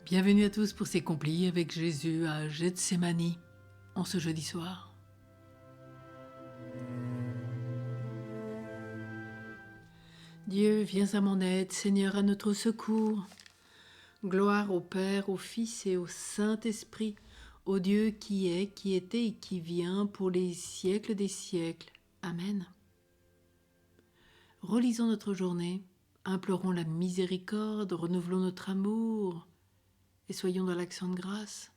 Bienvenue à tous pour ces complis avec Jésus à Gethsémani en ce jeudi soir. Dieu, viens à mon aide, Seigneur, à notre secours. Gloire au Père, au Fils et au Saint-Esprit, au Dieu qui est, qui était et qui vient pour les siècles des siècles. Amen. Relisons notre journée, implorons la miséricorde, renouvelons notre amour et soyons dans l'action de grâce.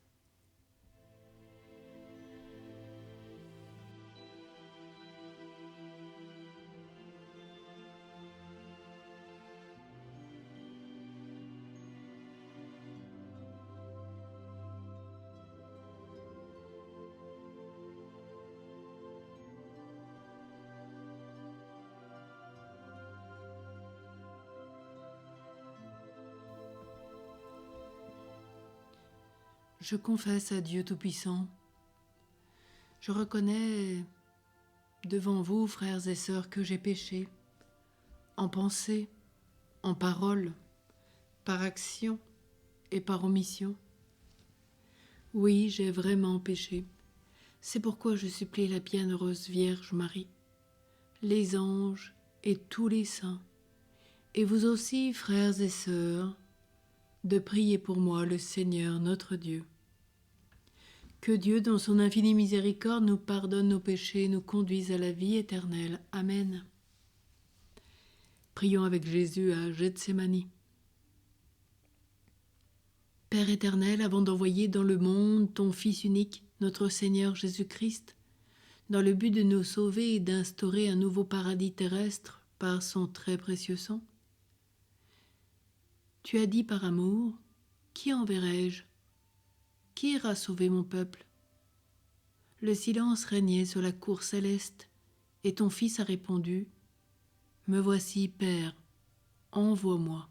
Je confesse à Dieu Tout-Puissant. Je reconnais devant vous, frères et sœurs, que j'ai péché, en pensée, en parole, par action et par omission. Oui, j'ai vraiment péché. C'est pourquoi je supplie la bienheureuse Vierge Marie, les anges et tous les saints, et vous aussi, frères et sœurs, de prier pour moi le Seigneur notre Dieu. Que Dieu, dans son infinie miséricorde, nous pardonne nos péchés et nous conduise à la vie éternelle. Amen. Prions avec Jésus à Gethsémani. Père éternel, avant d'envoyer dans le monde ton Fils unique, notre Seigneur Jésus-Christ, dans le but de nous sauver et d'instaurer un nouveau paradis terrestre par son très précieux sang, tu as dit par amour, « Qui enverrai-je ? Qui ira sauver mon peuple ?» Le silence régnait sur la cour céleste, et ton Fils a répondu, « Me voici, Père, envoie-moi. »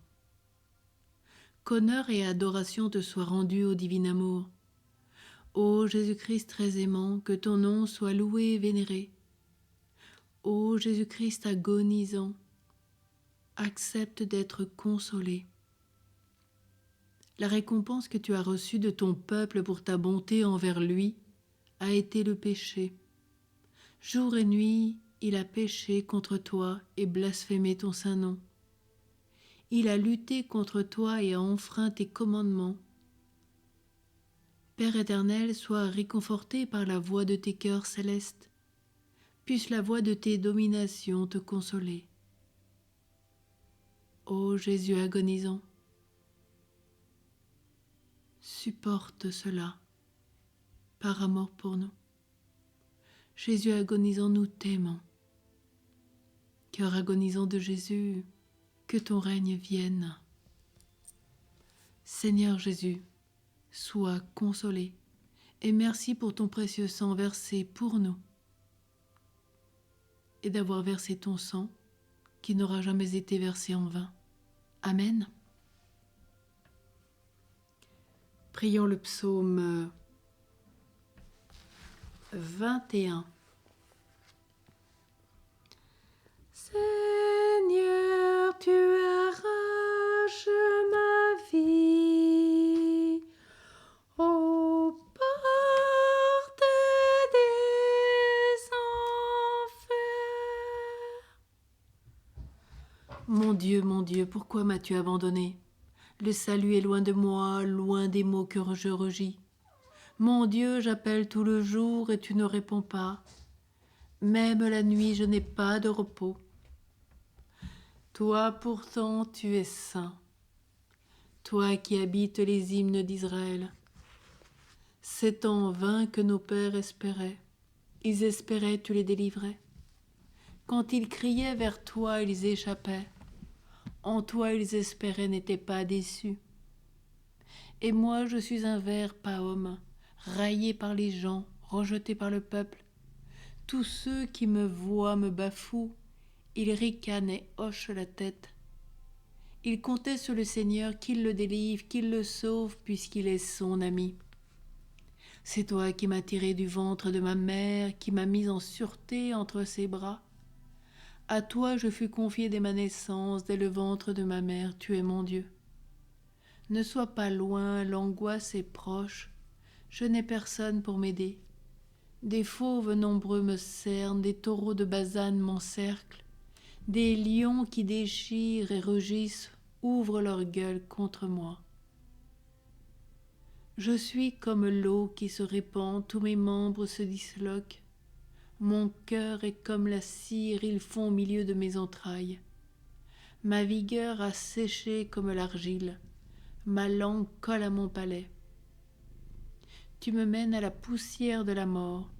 Qu'honneur et adoration te soient rendus au divin amour. Ô Jésus-Christ très aimant, que ton nom soit loué et vénéré. Ô Jésus-Christ agonisant, accepte d'être consolé. La récompense que tu as reçue de ton peuple pour ta bonté envers lui a été le péché. Jour et nuit, il a péché contre toi et blasphémé ton saint nom. Il a lutté contre toi et a enfreint tes commandements. Père éternel, sois réconforté par la voix de tes cœurs célestes. Puisse la voix de tes dominations te consoler. Ô Jésus agonisant, supporte cela par amour pour nous. Jésus agonisant, nous t'aimons. Cœur agonisant de Jésus, que ton règne vienne. Seigneur Jésus, sois consolé et merci pour ton précieux sang versé pour nous et d'avoir versé ton sang qui n'aura jamais été versé en vain. Amen. Prions le psaume 21. Seigneur, tu arraches ma vie aux portes des enfers. Mon Dieu, pourquoi m'as-tu abandonné ? Le salut est loin de moi, loin des mots que je rugis. Mon Dieu, j'appelle tout le jour et tu ne réponds pas. Même la nuit, je n'ai pas de repos. Toi pourtant, tu es saint. Toi qui habites les hymnes d'Israël. C'est en vain que nos pères espéraient. Ils espéraient, tu les délivrais. Quand ils criaient vers toi, ils échappaient. En toi, ils espéraient, n'étaient pas déçus. Et moi, je suis un ver, pas homme, raillé par les gens, rejeté par le peuple. Tous ceux qui me voient me bafouent, ils ricanent et hochent la tête. Ils comptaient sur le Seigneur qu'il le délivre, qu'il le sauve, puisqu'il est son ami. C'est toi qui m'as tiré du ventre de ma mère, qui m'as mis en sûreté entre ses bras. À toi je fus confié dès ma naissance, dès le ventre de ma mère, tu es mon Dieu. Ne sois pas loin, l'angoisse est proche. Je n'ai personne pour m'aider. Des fauves nombreux me cernent, des taureaux de Basane m'encerclent. Des lions qui déchirent et rugissent ouvrent leur gueule contre moi. Je suis comme l'eau qui se répand, tous mes membres se disloquent. Mon cœur est comme la cire, ils fond au milieu de mes entrailles. Ma vigueur a séché comme l'argile, ma langue colle à mon palais. Tu me mènes à la poussière de la mort.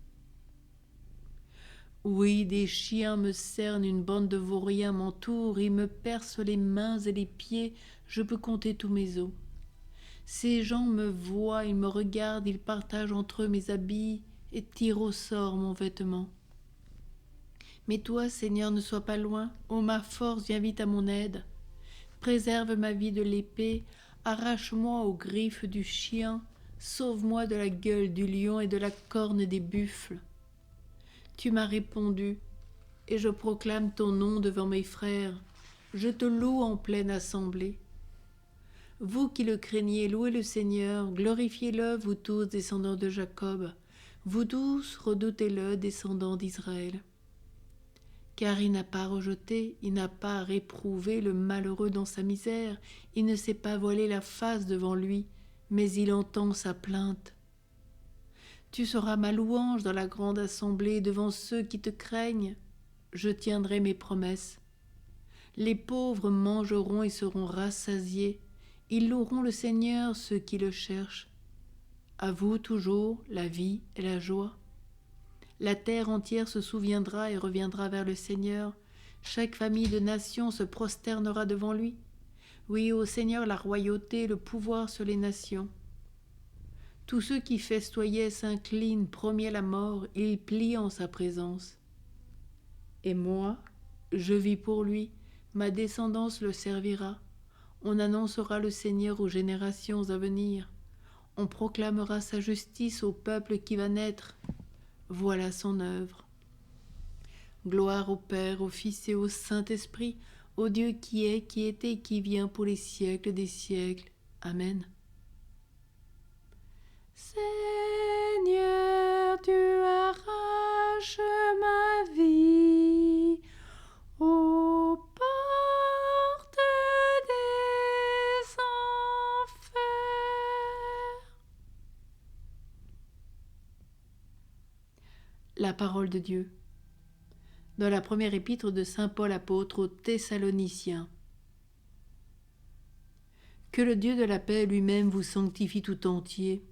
Oui, des chiens me cernent, une bande de vauriens m'entoure, ils me percent les mains et les pieds, je peux compter tous mes os. Ces gens me voient, ils me regardent, ils partagent entre eux mes habits et tirent au sort mon vêtement. Mais toi, Seigneur, ne sois pas loin, ô ma force, viens vite à mon aide. Préserve ma vie de l'épée, arrache-moi aux griffes du chien, sauve-moi de la gueule du lion et de la corne des buffles. Tu m'as répondu, et je proclame ton nom devant mes frères. Je te loue en pleine assemblée. Vous qui le craignez, louez le Seigneur, glorifiez-le, vous tous, descendants de Jacob. Vous tous, redoutez-le, descendants d'Israël. Car il n'a pas rejeté, il n'a pas réprouvé le malheureux dans sa misère, il ne s'est pas voilé la face devant lui, mais il entend sa plainte. Tu seras ma louange dans la grande assemblée devant ceux qui te craignent. Je tiendrai mes promesses. Les pauvres mangeront et seront rassasiés. Ils loueront le Seigneur, ceux qui le cherchent. À vous toujours la vie et la joie. La terre entière se souviendra et reviendra vers le Seigneur. Chaque famille de nations se prosternera devant lui. Oui, au Seigneur la royauté, le pouvoir sur les nations. Tous ceux qui festoyaient s'inclinent, promis à la mort, ils plient en sa présence. Et moi, je vis pour lui, ma descendance le servira. On annoncera le Seigneur aux générations à venir. On proclamera sa justice au peuple qui va naître. Voilà son œuvre. Gloire au Père, au Fils et au Saint-Esprit, au Dieu qui est, qui était et qui vient pour les siècles des siècles. Amen. Seigneur, tu arraches ma vie aux portes des enfers. La parole de Dieu. Dans la première épître de saint Paul apôtre aux Thessaloniciens. Que le Dieu de la paix lui-même vous sanctifie tout entier,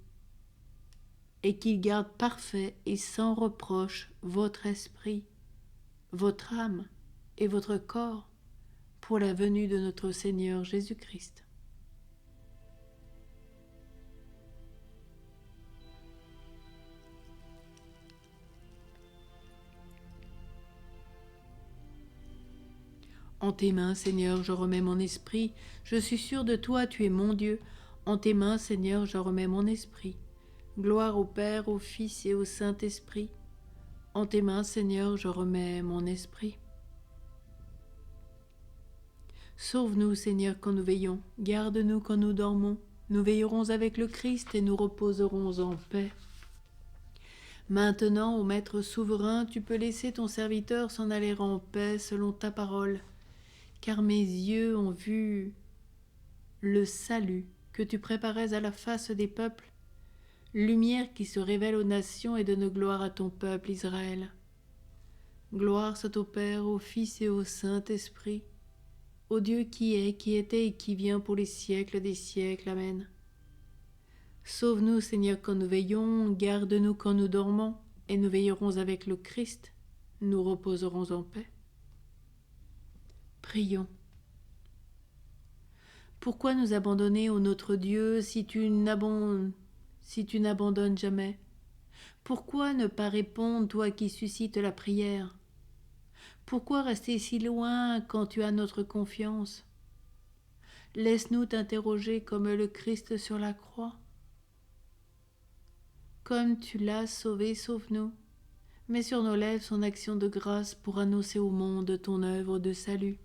et qu'il garde parfait et sans reproche votre esprit, votre âme et votre corps pour la venue de notre Seigneur Jésus-Christ. En tes mains, Seigneur, je remets mon esprit. Je suis sûr de toi, tu es mon Dieu. En tes mains, Seigneur, je remets mon esprit. Gloire au Père, au Fils et au Saint-Esprit. En tes mains, Seigneur, je remets mon esprit. Sauve-nous, Seigneur, quand nous veillons. Garde-nous quand nous dormons. Nous veillerons avec le Christ et nous reposerons en paix. Maintenant, ô Maître souverain, tu peux laisser ton serviteur s'en aller en paix selon ta parole, car mes yeux ont vu le salut que tu préparais à la face des peuples, lumière qui se révèle aux nations et donne gloire à ton peuple Israël. Gloire soit au Père, au Fils et au Saint-Esprit, au Dieu qui est, qui était et qui vient pour les siècles des siècles. Amen. Sauve-nous, Seigneur, quand nous veillons, garde-nous quand nous dormons, et nous veillerons avec le Christ, nous reposerons en paix. Prions. Pourquoi nous abandonner, ô notre Dieu, si tu n'abandonnes jamais? Pourquoi ne pas répondre, toi qui suscites la prière? Pourquoi rester si loin quand tu as notre confiance? Laisse-nous t'interroger comme le Christ sur la croix. Comme tu l'as sauvé, sauve-nous. Mets sur nos lèvres son action de grâce pour annoncer au monde ton œuvre de salut.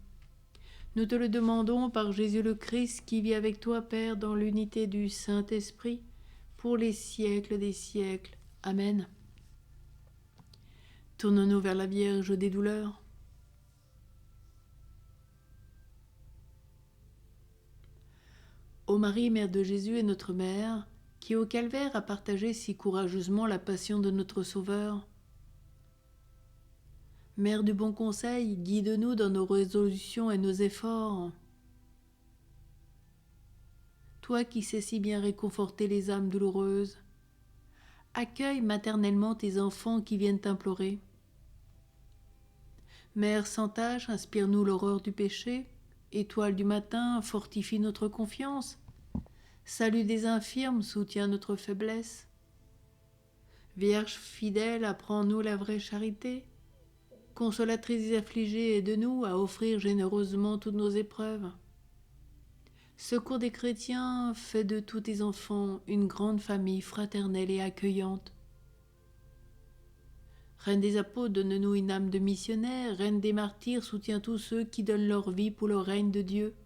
Nous te le demandons par Jésus le Christ qui vit avec toi, Père, dans l'unité du Saint-Esprit, pour les siècles des siècles. Amen. Tournons-nous vers la Vierge des douleurs. Ô Marie, Mère de Jésus et notre Mère, qui au calvaire a partagé si courageusement la passion de notre Sauveur, Mère du bon conseil, guide-nous dans nos résolutions et nos efforts. Toi qui sais si bien réconforter les âmes douloureuses, accueille maternellement tes enfants qui viennent t'implorer. Mère sans tache, inspire-nous l'horreur du péché. Étoile du matin, fortifie notre confiance. Salut des infirmes, soutiens notre faiblesse. Vierge fidèle, apprends-nous la vraie charité. Consolatrice des affligés, aide-nous à offrir généreusement toutes nos épreuves. Secours des chrétiens, fais de tous tes enfants une grande famille fraternelle et accueillante. Reine des apôtres, donne-nous une âme de missionnaire. Reine des martyrs, soutiens tous ceux qui donnent leur vie pour le règne de Dieu.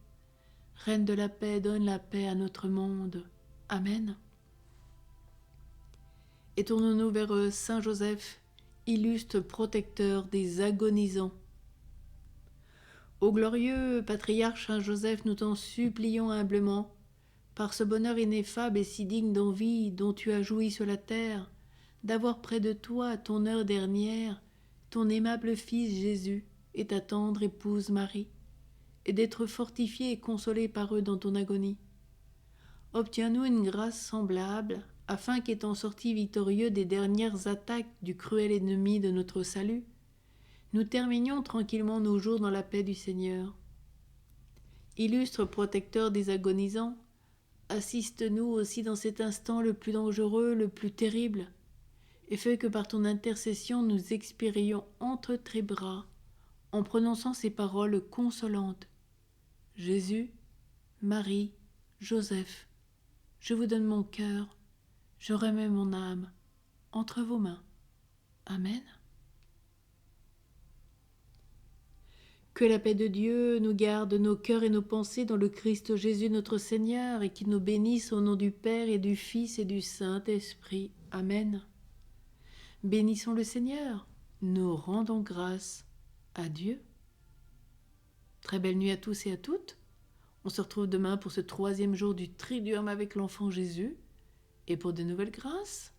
Reine de la paix, donne la paix à notre monde. Amen. Et tournons-nous vers Saint Joseph, illustre protecteur des agonisants. Ô glorieux patriarche Saint Joseph, nous t'en supplions humblement, par ce bonheur ineffable et si digne d'envie dont tu as joui sur la terre, d'avoir près de toi, à ton heure dernière, ton aimable Fils Jésus et ta tendre épouse Marie, et d'être fortifié et consolé par eux dans ton agonie. Obtiens-nous une grâce semblable, afin qu'étant sortis victorieux des dernières attaques du cruel ennemi de notre salut, nous terminions tranquillement nos jours dans la paix du Seigneur. Illustre protecteur des agonisants, assiste-nous aussi dans cet instant le plus dangereux, le plus terrible, et fais que par ton intercession nous expirions entre tes bras, en prononçant ces paroles consolantes. Jésus, Marie, Joseph, je vous donne mon cœur, je remets mon âme entre vos mains. Amen. Que la paix de Dieu nous garde nos cœurs et nos pensées dans le Christ Jésus notre Seigneur, et qu'il nous bénisse au nom du Père et du Fils et du Saint-Esprit. Amen. Bénissons le Seigneur, nous rendons grâce à Dieu. Très belle nuit à tous et à toutes. On se retrouve demain pour ce 3e jour du Triduum avec l'enfant Jésus et pour de nouvelles grâces.